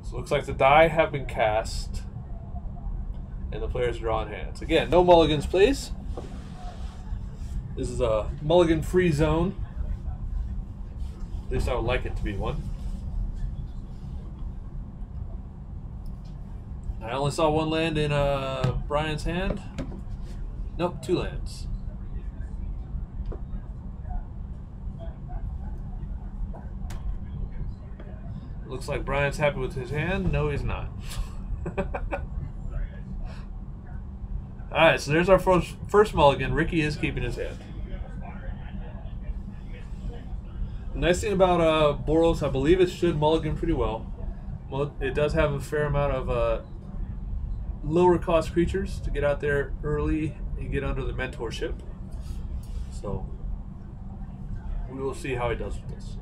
So it looks like the die have been cast, and the players draw in hands. Again, no mulligans, please. This is a mulligan-free zone. At least I would like it to be one. I only saw one land in Brian's hand. Nope, 2 lands. Looks like Brian's happy with his hand. No, he's not. Alright, so there's our first mulligan. Ricky is keeping his hand. The nice thing about Boros, I believe it should mulligan pretty well. It does have a fair amount of lower cost creatures to get out there early and get under the mentorship. So we will see how he does with this.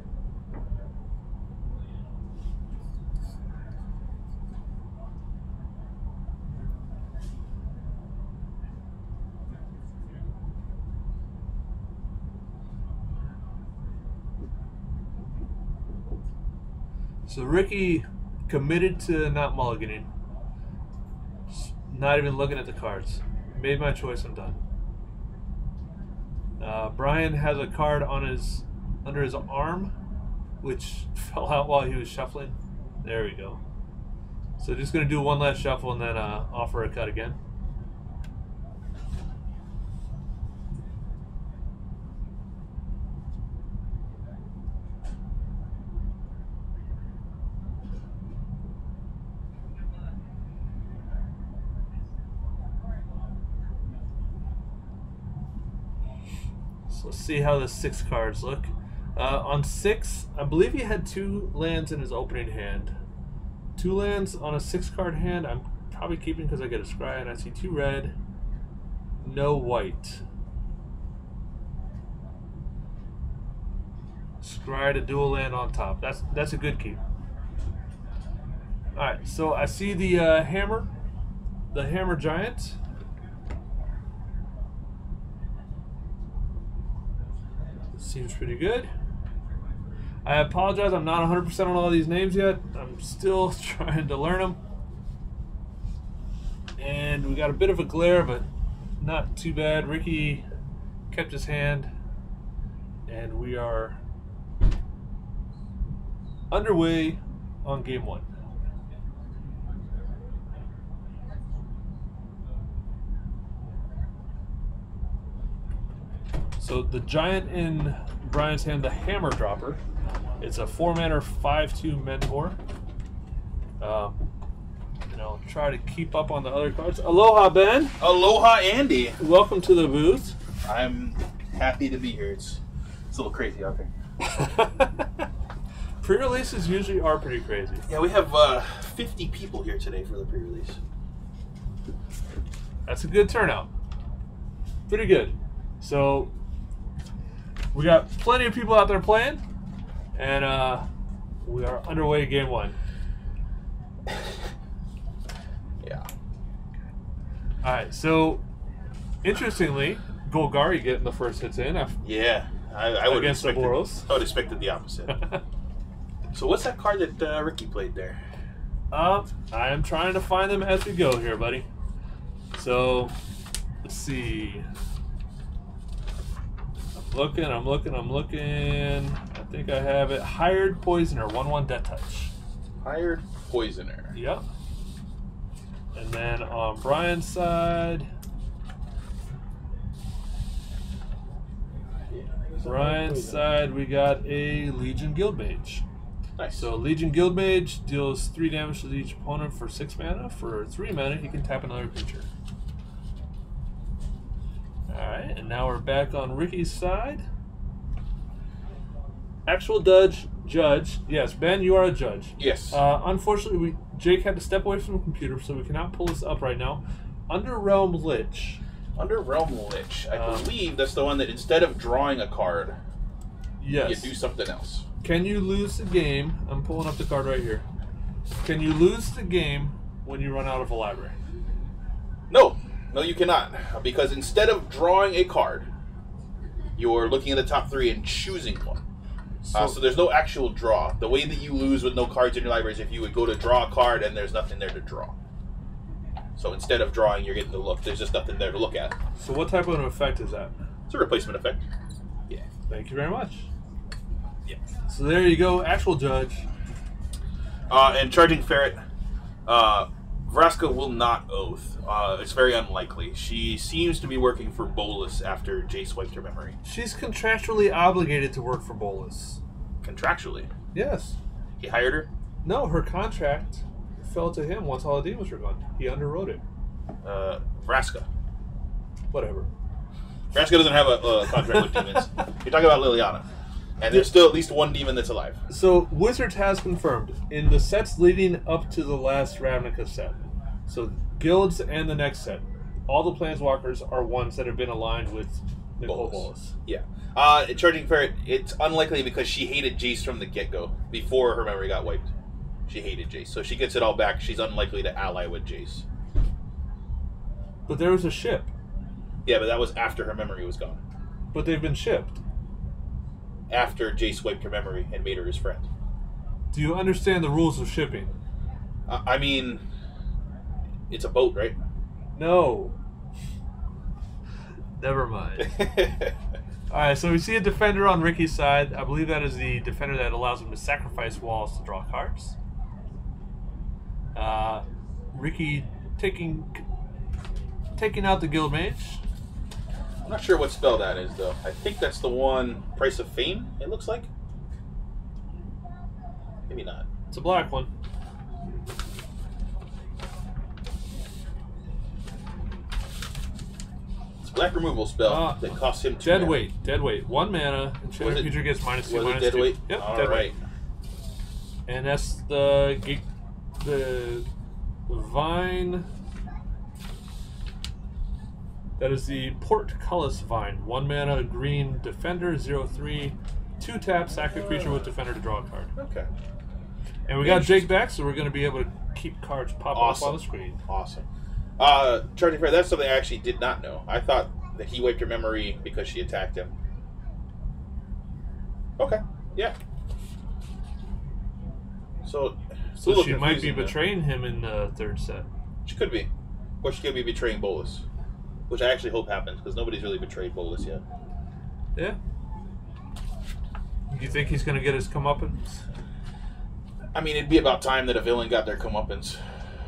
So Ricky committed to not mulliganing. Not even looking at the cards. Made my choice, I'm done. Brian has a card on under his arm, which fell out while he was shuffling. There we go. So just gonna do one last shuffle and then offer a cut again. So let's see how the 6 cards look. On 6, I believe he had 2 lands in his opening hand. 2 lands on a 6-card hand. I'm probably keeping because I get a scry, and I see 2 red, no white. Scry to dual land on top. That's a good keep. All right, so I see the hammer giant. Seems pretty good. I apologize, I'm not 100% on all these names yet. I'm still trying to learn them. And we got a bit of a glare, but not too bad. Ricky kept his hand, and we are underway on game 1. So the giant in Brian's hand, the hammer dropper. It's a 4-mana 5/2 mentor. And I'll try to keep up on the other cards. Aloha, Ben. Aloha, Andy. Welcome to the booth. I'm happy to be here. It's a little crazy out there. Pre-releases usually are pretty crazy. Yeah, we have 50 people here today for the pre-release. That's a good turnout. Pretty good. So we got plenty of people out there playing, and we are underway game 1. Yeah. All right. So interestingly, Golgari getting the first hits in. Yeah, I would against the Boros. I would have expected the opposite. So what's that card that Ricky played there? I am trying to find them as we go here, buddy. So let's see. I'm looking. I think I have it. Hired Poisoner, 1/1 Death Touch. Hired Poisoner. Yep. And then on Brian's side, we got a Legion Guildmage. Nice. So Legion Guildmage deals 3 damage to each opponent for 6 mana. For 3 mana, he can tap another creature. Alright, and now we're back on Ricky's side. Actual judge. Yes, Ben, you are a judge. Yes. Unfortunately, Jake had to step away from the computer, so we cannot pull this up right now. Under Realm Lich. Under Realm Lich. I believe that's the one that instead of drawing a card, yes, you do something else. Can you lose the game? I'm pulling up the card right here. Can you lose the game when you run out of a library? No. No, you cannot. Because instead of drawing a card, you're looking at the top 3 and choosing one. So there's no actual draw. The way that you lose with no cards in your library is if you would go to draw a card and there's nothing there to draw. So instead of drawing, you're getting to look. There's just nothing there to look at. So what type of an effect is that? It's a replacement effect. Yeah. Thank you very much. Yeah. So there you go, actual judge. And Charging Ferret, Vraska will not oath. It's very unlikely. She seems to be working for Bolus after Jace wiped her memory. She's contractually obligated to work for Bolus. Contractually? Yes. He hired her? No, her contract fell to him once all the demons were gone. He underwrote it. Vraska. Whatever. Vraska doesn't have a contract with demons. You're talking about Liliana. And there's still at least one demon that's alive. So, Wizards has confirmed, in the sets leading up to the last Ravnica set, so guilds and the next set, all the Planeswalkers are ones that have been aligned with Nicole Bolas. Yeah. Charging Ferret, it's unlikely because she hated Jace from the get-go. Before her memory got wiped. She hated Jace. So she gets it all back. She's unlikely to ally with Jace. But there was a ship. Yeah, but that was after her memory was gone. But they've been shipped. After Jace wiped her memory and made her his friend. Do you understand the rules of shipping? I mean, it's a boat, right? No. Never mind. Alright, so we see a defender on Ricky's side. I believe that is the defender that allows him to sacrifice walls to draw cards. Ricky taking out the Guild Mage. I'm not sure what spell that is, though. I think that's the one, Price of Fame, it looks like. Maybe not. It's a black one. It's a black removal spell that costs him 2 mana. Dead weight. 1 mana, and Shadow Creature gets -2, was it -2. dead weight? Yep, All dead right. weight. And that's the Vine. That is the Portcullis Vine. 1 mana, green defender, 0/3. 2 tap, sack a creature with defender to draw a card. Okay. And we got Jake back, so we're going to be able to keep cards pop up on the screen. Awesome. Charging Fair, that's something I actually did not know. I thought that he wiped her memory because she attacked him. Okay. Yeah. So she might be betraying him in the third set. She could be. Or she could be betraying Bolus. Which I actually hope happens, because nobody's really betrayed Bolus yet. Yeah. Do you think he's going to get his comeuppance? I mean, it'd be about time that a villain got their comeuppance.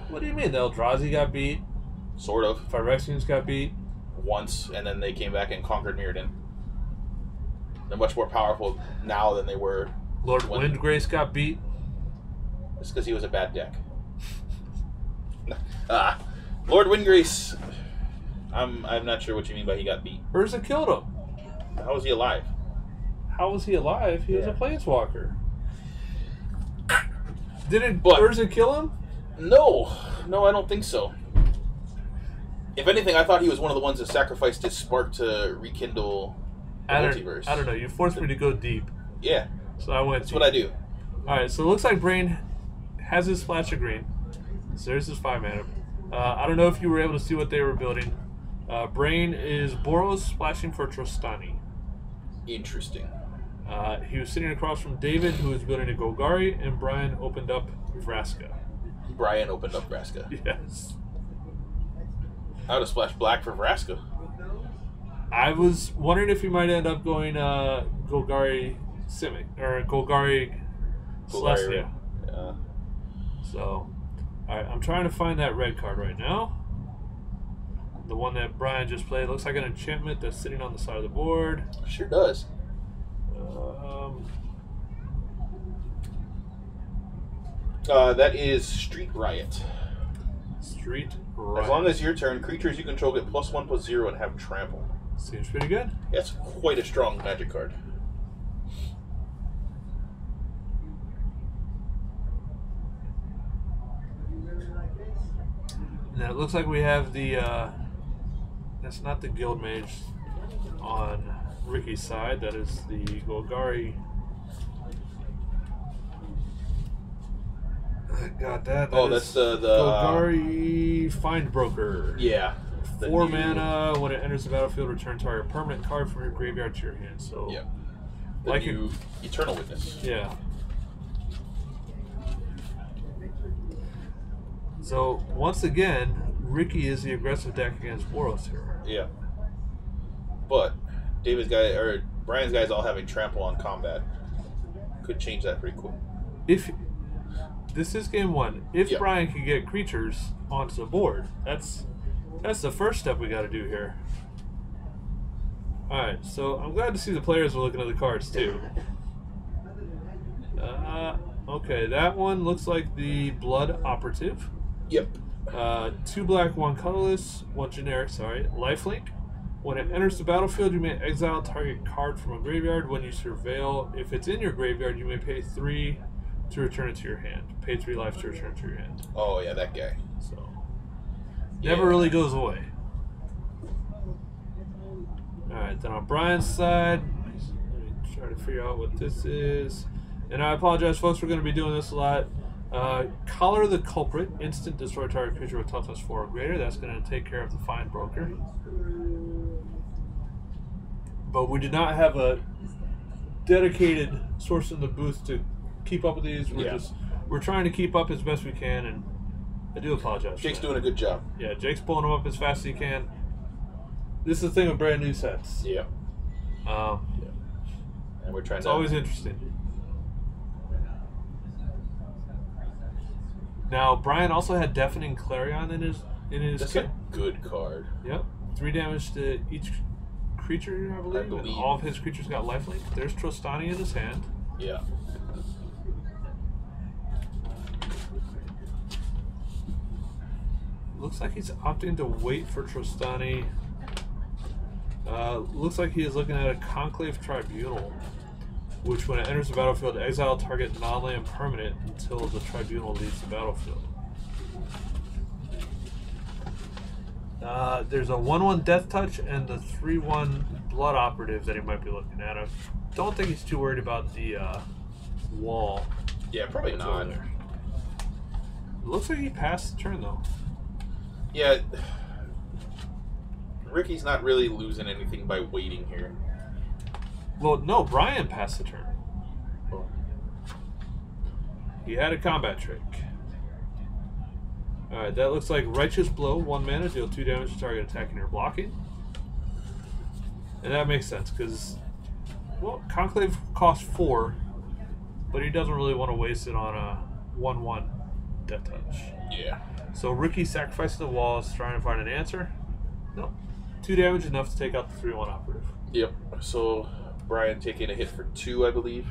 What do you mean? The Eldrazi got beat? Sort of. Phyrexians got beat? Once, and then they came back and conquered Mirrodin. They're much more powerful now than they were. Lord Windgrace got beat? It's because he was a bad deck. Lord Windgrace, I'm not sure what you mean by he got beat. Urza killed him. How was he alive? How was he alive? He was a Planeswalker. Didn't Urza kill him? No, I don't think so. If anything, I thought he was one of the ones that sacrificed his spark to rekindle the multiverse. I don't know. You forced me to go deep. Yeah. So I went That's what I do. Alright, so it looks like Brain has his splash of green. So there's his 5 mana. I don't know if you were able to see what they were building. Brain is Boros splashing for Trostani. Interesting. He was sitting across from David, who was building a Golgari, and Brian opened up Vraska. Yes. I would have splashed black for Vraska. I was wondering if he might end up going Golgari Simic, or Golgari Celestia. Yeah. So, alright, I'm trying to find that red card right now. The one that Brian just played. Looks like an enchantment that's sitting on the side of the board. Sure does. That is Street Riot. Street Riot. As long as your turn, creatures you control get +1/+0 and have trample. Seems pretty good. That's quite a strong magic card. Now it looks like we have the that's not the Guild Mage on Ricky's side. That is the Golgari. I got that. That's the Golgari Find Broker. Yeah. 4 mana. When it enters the battlefield, return target permanent card from your graveyard to your hand. So yeah. The like new Eternal Witness. Yeah. So once again, Ricky is the aggressive deck against Boros here. Yeah. But Brian's guys all having trample on combat. Could change that pretty quick. If this is game one, if Yep. Brian can get creatures onto the board, that's the first step we got to do here. All right, so I'm glad to see the players are looking at the cards too. Okay, that one looks like the Blood Operative. Yep. 2 black, 1 colorless, 1 generic. Sorry, lifelink. When it enters the battlefield, you may exile target card from a graveyard. When you surveil, if it's in your graveyard, you may pay 3 to return it to your hand. Pay 3 life to return it to your hand. Oh yeah, that guy. So never really goes away. Alright, then on Brian's side, let me try to figure out what this is. And I apologize, folks, we're going to be doing this a lot. Collar the Culprit, instant destroy target creature with toughness 4 or greater. That's going to take care of the Fine Broker. But we do not have a dedicated source in the booth to keep up with these. We're trying to keep up as best we can, and I do apologize. Jake's doing a good job. Yeah, Jake's pulling them up as fast as he can. This is the thing with brand new sets. Yeah. Yeah. And we're trying It's to. always interesting. Now, Brian also had Deafening Clarion in his That's kit. a good card. Yep. 3 damage to each creature, I believe. And all of his creatures got lifelink. There's Trostani in his hand. Yeah. Looks like he's opting to wait for Trostani. Looks like he is looking at a Conclave Tribunal, which when it enters the battlefield, exile target non-land permanent until the Tribunal leaves the battlefield. There's a 1/1 Death Touch and the 3/1 Blood Operative that he might be looking at. I don't think he's too worried about the wall. Yeah, probably that's not. over there. It looks like he passed the turn though. Yeah. Ricky's not really losing anything by waiting here. Well, no, Brian passed the turn. He had a combat trick. Alright, that looks like Righteous Blow, 1 mana, deal 2 damage to target attacking or blocking. And that makes sense, because, well, Conclave costs 4, but he doesn't really want to waste it on a 1/1 Death Touch. Yeah. So Ricky sacrifices the walls, trying to find an answer. No. 2 damage enough to take out the 3/1 Operative. Yep. So Brian taking a hit for 2, I believe.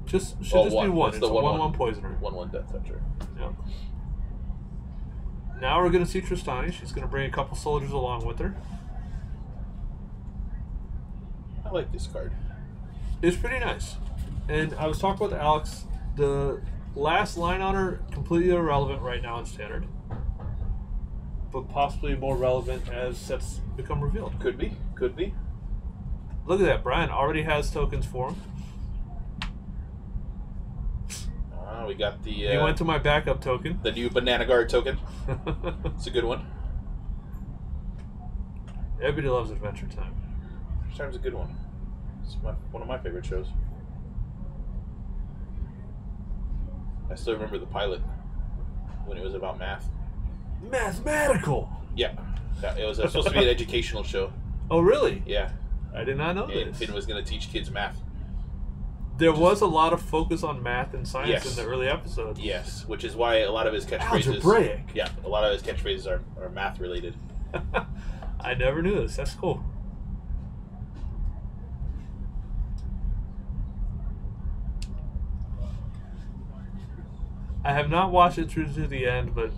Should just be 1. It's It's the a 1/1 Poisoner. 1/1 Death Toucher. Yep. Now we're going to see Trostani. She's going to bring a couple soldiers along with her. I like this card. It's pretty nice. And I was talking with Alex. The last line on her, completely irrelevant right now in Standard. But possibly more relevant as sets become revealed. Could be. Could be. Look at that. Brian already has tokens for him. We got the... He went to my backup token. The new Banana Guard token. It's a good one. Everybody loves Adventure Time. Adventure Time's a good one. It's one of my favorite shows. I still remember the pilot when it was about math. Mathematical! Yeah. It was supposed to be an educational show. Oh, really? Yeah. I did not know And this. Finn was going to teach kids math. There was a lot of focus on math and science Yes. in the early episodes. Yes, which is why a lot of his catchphrases... Algebraic. Yeah, a lot of his catchphrases are math related. I never knew this. That's cool. I have not watched it through to the end, but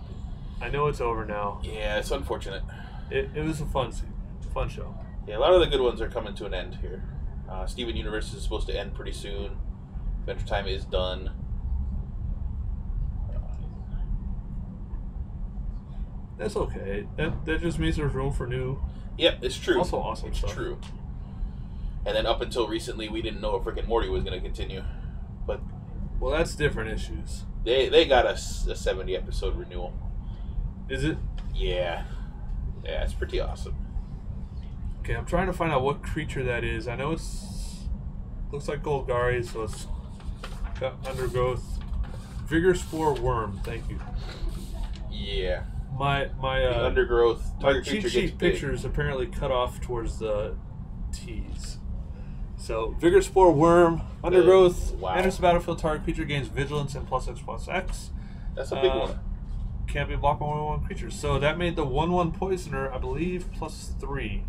I know it's over now. Yeah, it's unfortunate. It was a fun show. Yeah, a lot of the good ones are coming to an end here. Steven Universe is supposed to end pretty soon. Adventure Time is done. That's okay. That just means there's room for new. Yep, it's true. Also awesome it's stuff. true. And then up until recently, we didn't know if Rick and Morty was going to continue. But Well, that's different issues. they got a 70 episode renewal. Is it? Yeah. Yeah, it's pretty awesome. Okay, I'm trying to find out what creature that is. I know it's looks like Golgari, so it's got undergrowth. Vigor Spore Worm. Thank you. Yeah. The undergrowth. My cheat sheet pictures apparently cut off towards the T's. So Vigor Spore Worm, undergrowth. Wow. Enters the battlefield. Target creature gains vigilance and +X/+X. That's a big one. Can't be blocked by 1/1 creatures. So that made the 1/1 poisoner, I believe, +3.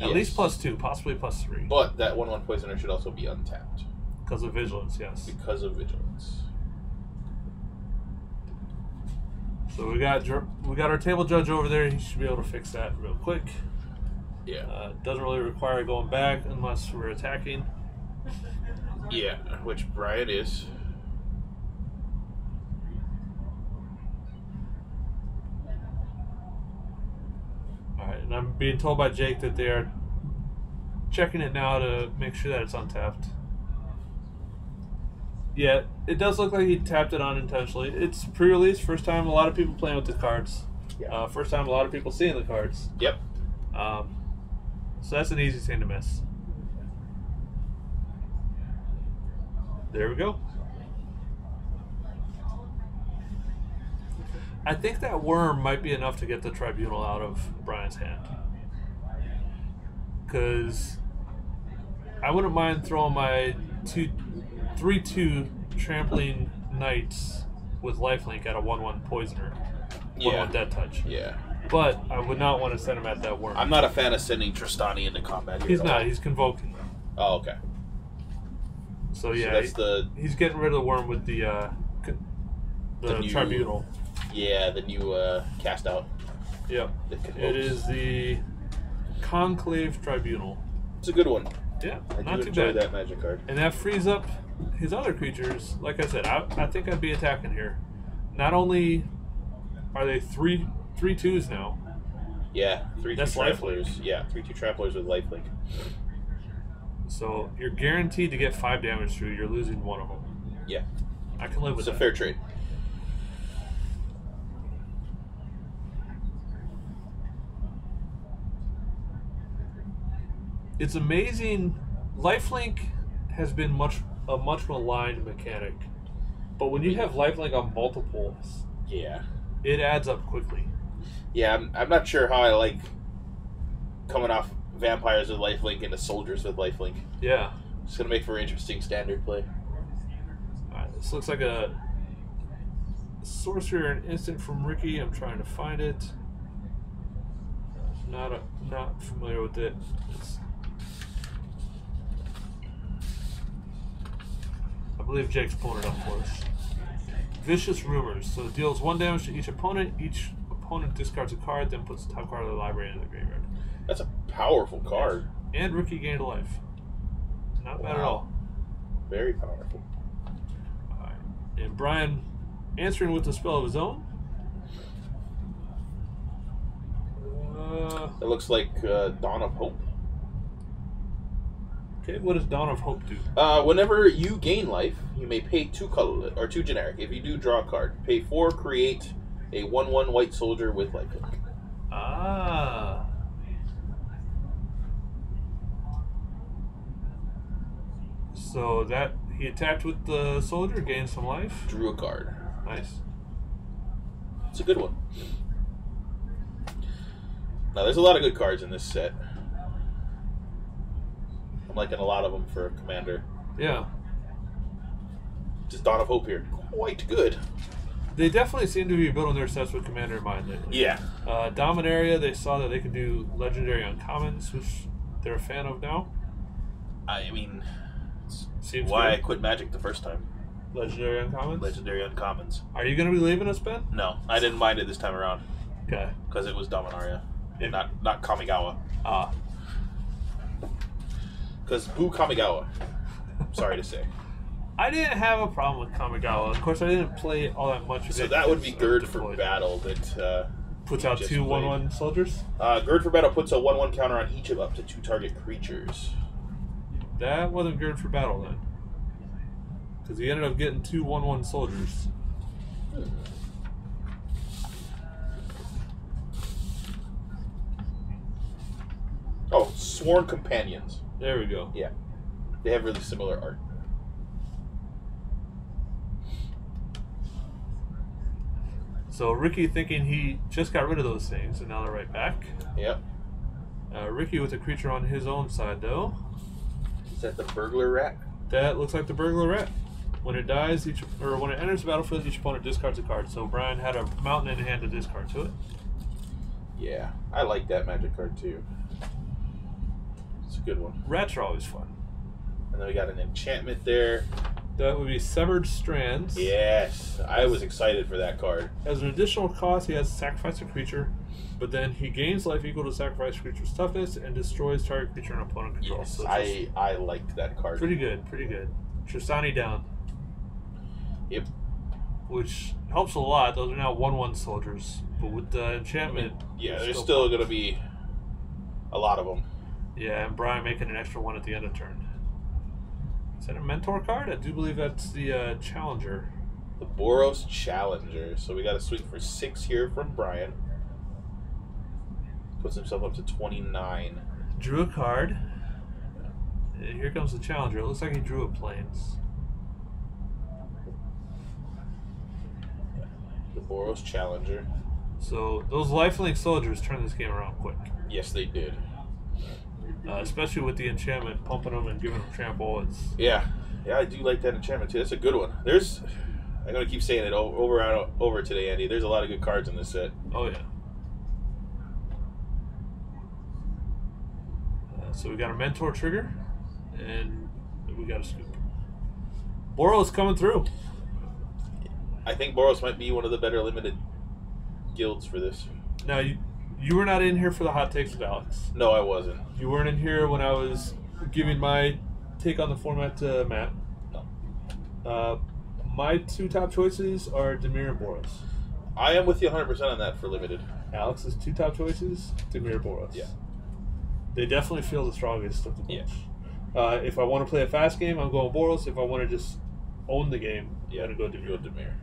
At least +2, possibly +3. But that 1/1 poisoner should also be untapped. Because of vigilance, yes. Because of vigilance. So we got our table judge over there. He should be able to fix that real quick. Yeah. Doesn't really require going back unless we're attacking. Yeah, which Brian is. Alright, and I'm being told by Jake that they are checking it now to make sure that it's untapped. Yeah, it does look like he tapped it unintentionally. It's pre-release, first time a lot of people playing with the cards. Yeah. First time a lot of people seeing the cards. Yep. So that's an easy thing to miss. There we go. I think that worm might be enough to get the tribunal out of Brian's hand. Because I wouldn't mind throwing my 3/2 trampling knights with lifelink at a 1/1 poisoner. 1/1 dead touch. Yeah. But I would not want to send him at that worm. I'm not a fan of sending Tristani into combat here. He's not. He's convoking. Oh, okay. So yeah, that's he's getting rid of the worm with the new tribunal. Yeah, the new cast out. Yep. It is the Conclave Tribunal. It's a good one. Yeah, I not do too enjoy bad. that magic card. And that frees up his other creatures. Like I said, I think I'd be attacking here. Not only are they 3/2s now. Yeah, 3/2 That's tramplers. Yeah, 3/2 tramplers with lifelink. So you're guaranteed to get 5 damage through. You're losing one of them. Yeah, I can live with that. it's a fair trade. It's amazing. Lifelink has been a much maligned mechanic, but when you have lifelink on multiples, Yeah. it adds up quickly. Yeah, I'm not sure how I like coming off vampires with lifelink into soldiers with lifelink. Yeah. It's gonna make for interesting standard play. Alright, this looks like a sorcerer and instant from Ricky. I'm trying to find it. Not familiar with it. I believe Jake's pulling it up for us. Vicious Rumors. So it deals 1 damage to each opponent. Each opponent discards a card, then puts the top card of the library into the graveyard. That's a powerful card. And Ricky gained a life. Not bad at all. Very powerful. Alright. And Brian answering with a spell of his own. It looks like Dawn of Hope. Okay, what does Dawn of Hope do? Whenever you gain life, you may pay 2 colorless or 2 generic. If you do draw a card, pay 4. Create a 1/1 white soldier with lifelink. Ah. So that he attacked with the soldier, gained some life. Drew a card. Nice. It's a good one. Now, there's a lot of good cards in this set. I'm liking a lot of them for a commander. Yeah. Just Dawn of Hope here. Quite good. They definitely seem to be building their sets with Commander in mind lately. Yeah. Dominaria, they saw that they could do legendary uncommons, which they're a fan of now. I mean, Seems why good. I quit Magic the first time. Legendary uncommons? Legendary uncommons. Are you going to be leaving us, Ben? No, I didn't mind it this time around. Okay. Because it was Dominaria. Yeah. Not Kamigawa. Ah. Because boo Kamigawa. Sorry to say. I didn't have a problem with Kamigawa. Of course, I didn't play all that much of So it. that would be Gird for deployed. Battle that Puts out just 2 played. 1/1 soldiers? Gird for Battle puts a 1/1 counter on each of up to 2 target creatures. That wasn't Gird for Battle then. Because he ended up getting 2 1/1 soldiers. Oh, Sworn Companions. There we go. Yeah. They have really similar art. So Ricky thinking he just got rid of those things, and now they're right back. Yep. Ricky with a creature on his own side, though. Is that the Burglar Rat? That looks like the Burglar Rat. When it dies, when it enters the battlefield, each opponent discards a card. So Brian had a mountain in hand to discard to it. Yeah, I like that magic card too. It's a good one. Rats are always fun. And then we got an enchantment there. That would be Severed Strands. Yes, I was excited for that card. As an additional cost, he has to sacrifice a creature, but then he gains life equal to sacrifice creature's toughness and destroys target creature and opponent control. Yes, So I liked that card. pretty good. Tristani down. Yep. Which helps a lot. Those are now 1/1 soldiers. But with the enchantment... Yeah, there's still going to be a lot of them. Yeah, and Brian making an extra one at the end of turn. Is that a mentor card? I do believe that's the Challenger. The Boros Challenger. So we got a swing for 6 here from Brian. Puts himself up to 29. Drew a card. And here comes the Challenger. It looks like he drew a Plains. The Boros Challenger. So those lifelink soldiers turn this game around quick. Yes, they did. Especially with the enchantment, pumping them and giving them trample. Yeah, I do like that enchantment too. That's a good one. I'm gonna keep saying it over today, Andy. There's a lot of good cards in this set. Oh yeah. So we got a mentor trigger, and we got a scoop. Boros coming through. I think Boros might be one of the better limited guilds for this. Now you were not in here for the hot takes of Alex. No, I wasn't. You weren't in here when I was giving my take on the format to Matt. No. My 2 top choices are Dimir and Boros. I am with you 100% on that for limited. Alex's 2 top choices, Dimir, Boros. Yeah. They definitely feel the strongest of the bunch. Yeah. If I want to play a fast game, I'm going Boros. If I want to just own the game, Yeah, I'm going to go Dimir.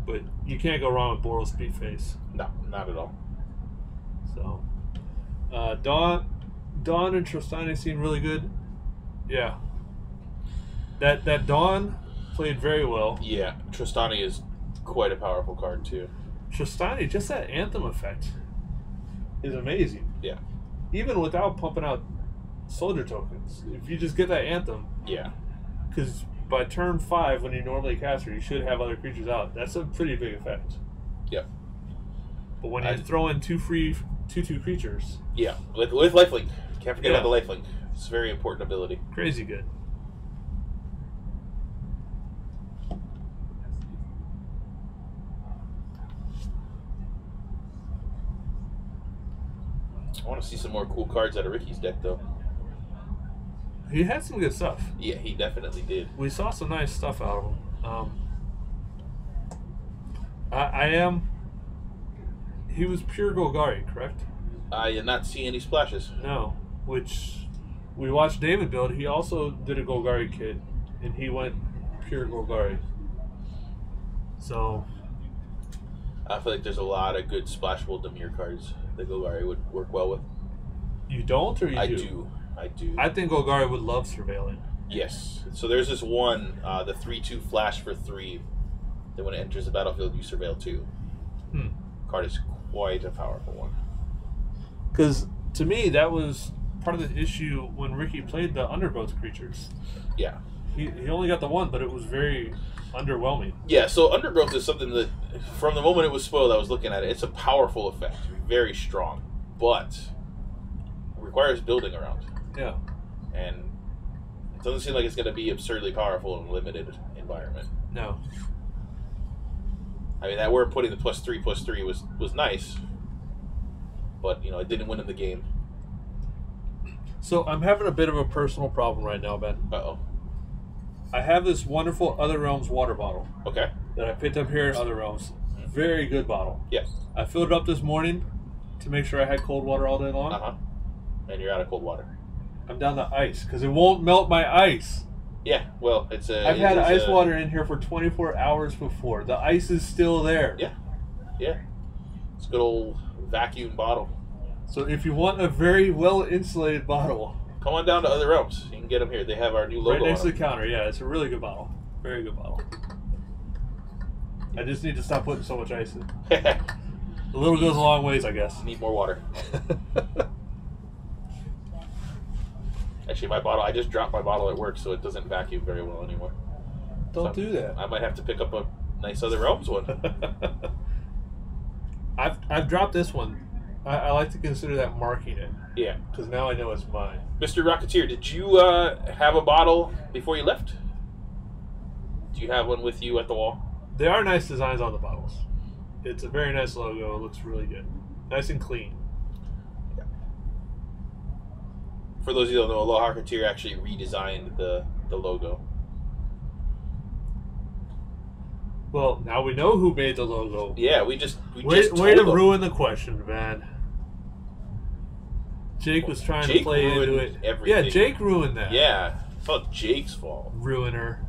But you can't go wrong with Boros Speed Face. No, not at all. So, Dawn and Tristani seem really good. Yeah. That Dawn played very well. Yeah, Tristani is quite a powerful card too. Tristani, just that Anthem effect is amazing. Yeah. Even without pumping out soldier tokens. If you just get that Anthem. Yeah. Because by turn 5, when you normally cast her, you should have other creatures out. That's a pretty big effect. Yep. But when you throw in 2 free 2/2 creatures. Yeah, with lifelink. Can't forget about the lifelink. It's a very important ability. Crazy good. I want to see some more cool cards out of Ricky's deck, though. He had some good stuff. Yeah, he definitely did. We saw some nice stuff out of him. He was pure Golgari, correct? I did not see any splashes. No. Which we watched David build. He also did a Golgari kit, and he went pure Golgari. So I feel like there's a lot of good splashable Dimir cards that Golgari would work well with. you don't, or you do? I do. I think Golgari would love Surveilling. Yes. So there's this one, the 3/2 flash for 3, that when it enters the battlefield, you surveil 2. Card is quite a powerful one. Because to me, that was part of the issue when Ricky played the Undergrowth creatures. Yeah. He only got the one, but it was very underwhelming. Yeah, so Undergrowth is something that, from the moment it was spoiled, I was looking at it. It's a powerful effect, very strong, but requires building around. Yeah. And it doesn't seem like it's going to be absurdly powerful in a limited environment. No. I mean, that we're putting the +3/+3 was nice, but, it didn't win in the game. So I'm having a bit of a personal problem right now, Ben. Uh-oh. I have this wonderful Other Realms water bottle Okay. that I picked up here at Other Realms. Very good bottle. Yeah. I filled it up this morning to make sure I had cold water all day long. Uh-huh. And you're out of cold water. I'm down to ice because it won't melt my ice. Yeah, well, it's a... I've had ice water in here for 24 hours before. The ice is still there. Yeah. Yeah. It's a good old vacuum bottle. So if you want a very well insulated bottle, come on down to Other Realms. You can get them here. They have our new logo right next on to the counter. Yeah, it's a really good bottle. Very good bottle. I just need to stop putting so much ice in. them. A little goes a long ways, I guess. Need more water. Actually, my bottle, I just dropped my bottle at work, so it doesn't vacuum very well anymore. Don't do that. I might have to pick up a nice Other Realms one. I've dropped this one. I like to consider that marking it. Yeah. Because now I know it's mine. Mr. Rocketeer, did you have a bottle before you left? Do you have one with you at the wall? There are nice designs on the bottles. It's a very nice logo. It looks really good. Nice and clean. Yeah. For those of you who don't know, Aloha Rocketeer actually redesigned the logo. Well, now we know who made the logo. Yeah, we just way told to them. ruin the question, man. Jake was trying to play into it. Everything. Yeah, Jake ruined that. Yeah, it's all Jake's fault. Ruiner.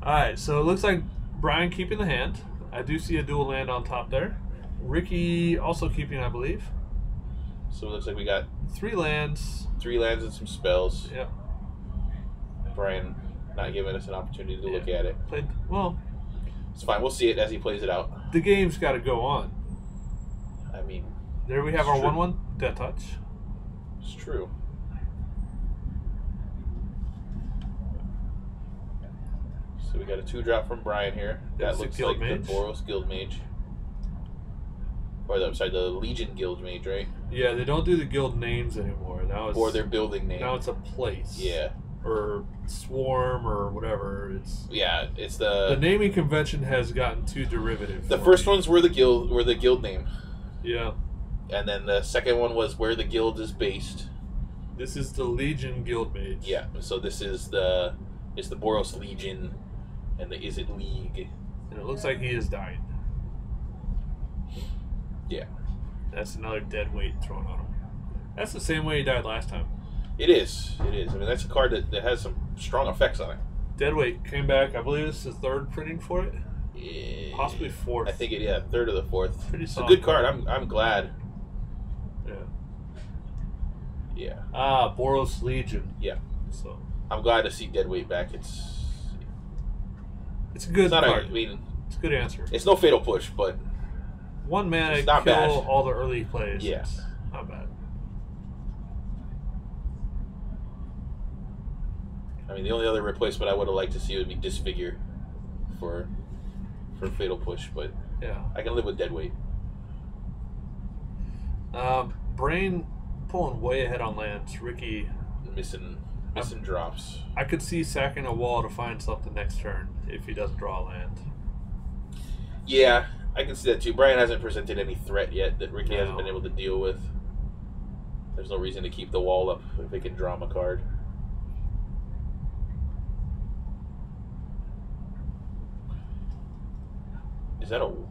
Alright, so it looks like Brian keeping the hand. I do see a dual land on top there. Ricky also keeping, I believe. So it looks like we got 3 lands. 3 lands and some spells. Yep. Brian not giving us an opportunity to look at it. Played well. It's fine. We'll see it as he plays it out. The game's got to go on. I mean, there we have our 1/1 Death Touch. It's true. So we got a 2-drop from Brian here. That looks like the Boros Guild Mage. Or I'm sorry, the Legion Guild Mage, right? Yeah, they don't do the guild names anymore. Now it's, or their building name. Now it's a place. Yeah. Or swarm or whatever. It's the naming convention has gotten too derivative. The first ones were the guild name. Yeah. And then the second one was where the guild is based. This is the Legion Guild Mage. Yeah. So this is the Boros Legion and the Izzet League. And it looks like he is dying. Yeah. That's another dead weight thrown on him. That's the same way he died last time. It is. It is. I mean, that's a card that has some strong effects on it. Deadweight came back. I believe this is the 3rd printing for it. Yeah. Possibly 4th. I think 3rd or the 4th. Pretty it's a solid good card. I'm glad. Yeah. Yeah. Ah, Boros Legion. Yeah. So I'm glad to see Deadweight back. It's a good card. I mean, it's a good answer. It's no fatal push, but 1 mana it's not kill bad. all the early plays. Yeah. It's not bad. I mean, the only other replacement I would have liked to see would be Disfigure for fatal push, but yeah, I can live with Deadweight. Brain pulling way ahead on lands. Ricky missing drops. I could see sacking a wall to find something next turn if he doesn't draw a land. Yeah, I can see that too. Brian hasn't presented any threat yet that Ricky hasn't been able to deal with. There's no reason to keep the wall up if they can draw him a card.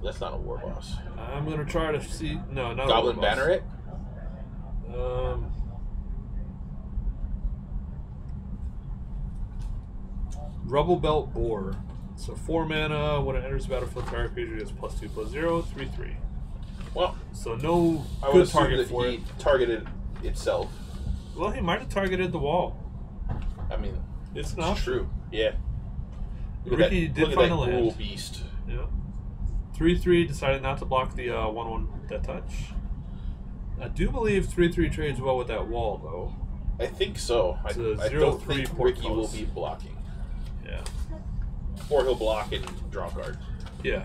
That's not a war boss. I'm gonna try to see. No, not Goblin a war boss. Banneret? Rubble Belt Boar. So 4 mana. When it enters the battlefield, target creature gets +2/+0, 3/3. Well, so no I good target for he it. Targeted itself. Well, he might have targeted the wall. I mean, it's not true. Yeah. Ricky did find a land. Ghoul beast. Yeah. 3/3 decided not to block the 1/1 Death Touch. I do believe 3/3 trades well with that wall, though. I think so. I don't think Ricky will be blocking. Yeah. Or he'll block and draw a card. Yeah.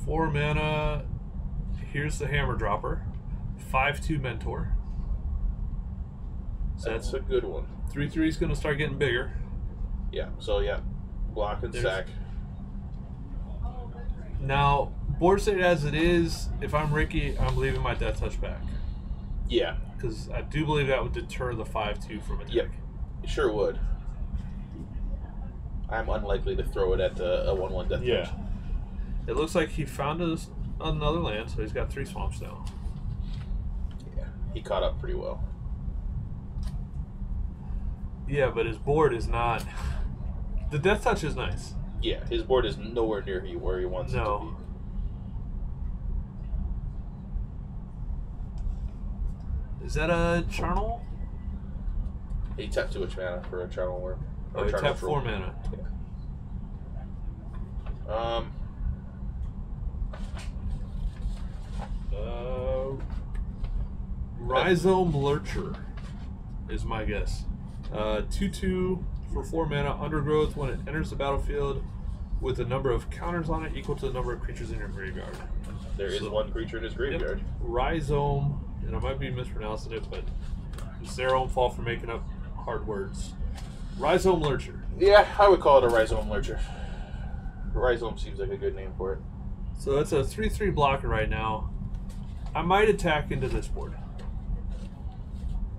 4 mana. Here's the Hammer Dropper. 5/2 Mentor. So that's a good one. 3/3 is going to start getting bigger. Yeah. So yeah, block and sack. Now, board state as it is, if I'm Ricky, I'm leaving my Death Touch back. Yeah. Because I do believe that would deter the 5/2 from a deck. Yep. It sure would. I'm unlikely to throw it at a 1/1 Death Touch. It looks like he found another land, so he's got 3 swamps now. Yeah. He caught up pretty well. Yeah, but his board is not. The Death Touch is nice. Yeah, his board is nowhere near where he wants it to be. Is that a Charnel? He tapped 2 much mana for a Charnel Worm. Oh, he tapped 4 mana. Yeah. Rhizome Lurcher is my guess. 2/2 for 4 mana. Undergrowth. When it enters the battlefield, with the number of counters on it equal to the number of creatures in your graveyard. There is 1 creature in his graveyard. Yep. Rhizome, and I might be mispronouncing it, but it's their own fault for making up hard words. Rhizome Lurcher. Yeah, I would call it a Rhizome Lurcher. Rhizome seems like a good name for it. So it's a 3/3 blocker right now. I might attack into this board.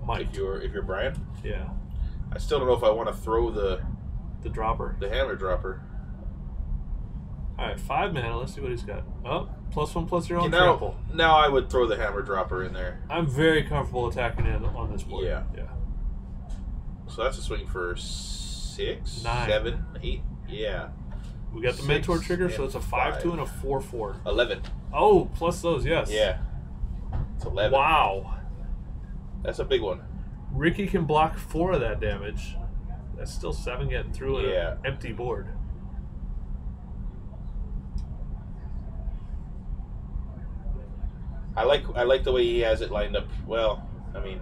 Might. If you're Brian? Yeah. I still don't know if I want to throw the dropper. The hammer dropper. Alright, 5 mana. Let's see what he's got. Oh, +1/+0 trample. Now I would throw the hammer dropper in there. I'm very comfortable attacking in on this board. Yeah. Yeah. So that's a swing for 6, 9, 7, 8. Yeah. We got the Mentor trigger, so it's a 5/2 and a 4/4. 11. Oh, plus those, yes. Yeah. It's 11. Wow. That's a big one. Ricky can block 4 of that damage. That's still 7 getting through in Yeah. an empty board. I like the way he has it lined up. Well, I mean,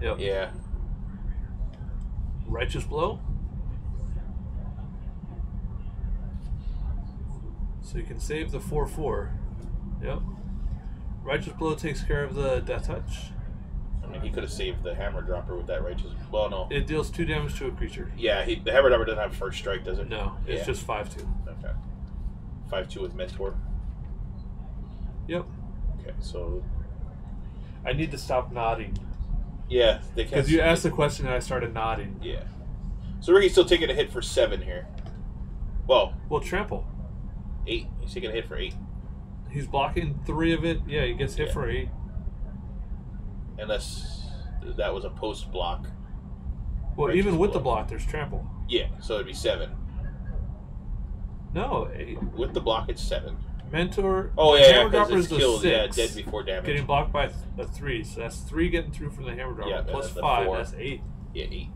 Yep. yeah. Righteous Blow. So you can save the 4/4. Yep. Righteous Blow takes care of the Death Touch. I mean, he could have saved the hammer dropper with that righteous. Well, no. It deals 2 damage to a creature. Yeah, the hammer dropper doesn't have first strike, does it? No, it's just 5/2. Okay. 5/2 with Mentor. Yep. Okay, so I need to stop nodding. yeah, they can't. Because you asked the question and I started nodding. Yeah. So Ricky's still taking a hit for 7 here. Well, trample. 8. He's taking a hit for 8. He's blocking 3 of it. Yeah, he gets hit for 8. Unless that was a post block. Well, Righteous even with the Blow. block, there's trample. Yeah, so it'd be 7. No, 8. With the block, it's 7. Mentor. Oh yeah, Hammer because Dropper it's is the killed. 6. Yeah, dead before damage. Getting blocked by a 3, so that's 3 getting through from the Hammer Dropper. Yeah, Plus the 5, 4. that's 8. Yeah, 8.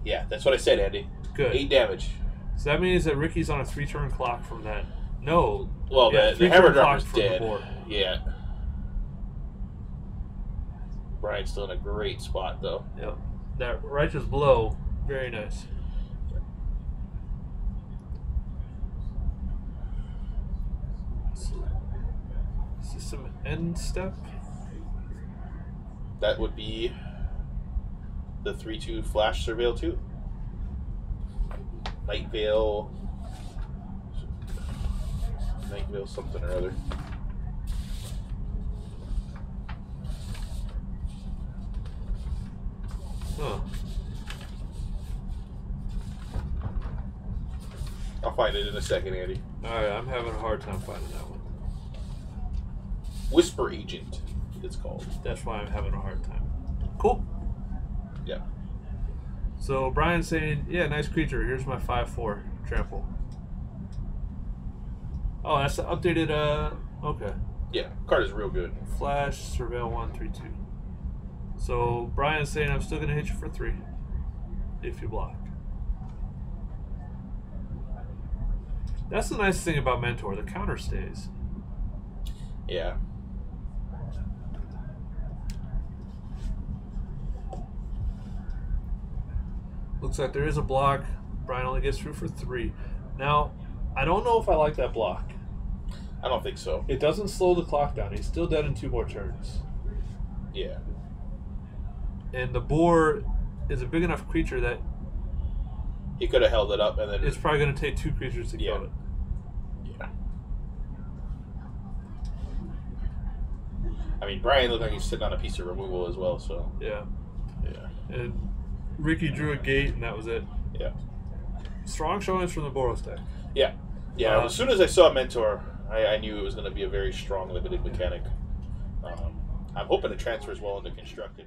Yeah. That's what I said, Andy. Good. 8 damage. So that means that Ricky's on a 3-turn clock from that. No. Well, yeah, the hammer 3-turn clock dropper's from the dead. board. Yeah. Brian's still in a great spot, though. Yep. That Righteous Blow, very nice. Is this some end step? That would be the 3/2 Flash Surveil 2. Night Veil something or other. Huh. I'll find it in a second, Andy. Alright, I'm having a hard time finding that one. Whisper Agent, it's called. That's why I'm having a hard time. Cool. Yeah. So Brian's saying, yeah, nice creature. Here's my 5/4 trample. Oh, that's the updated, okay. Yeah, card is real good. Flash, Surveil 1/3/2. So Brian's saying I'm still going to hit you for 3 if you block. That's the nice thing about Mentor. The counter stays. Yeah. Looks like there is a block. Brian only gets through for 3. Now, I don't know if I like that block. I don't think so. It doesn't slow the clock down. He's still dead in 2 more turns. Yeah. And the boar is a big enough creature that He could have held it up and then... it's probably going to take 2 creatures to kill it. Yeah. I mean, Brian looked like he's sitting on a piece of removal as well, so... Yeah. Yeah. And Ricky drew a gate, and that was it. Yeah. Strong showings from the Boros deck. Yeah. Yeah, as soon as I saw Mentor, I knew it was going to be a very strong limited mechanic. I'm hoping it transfers well into constructed.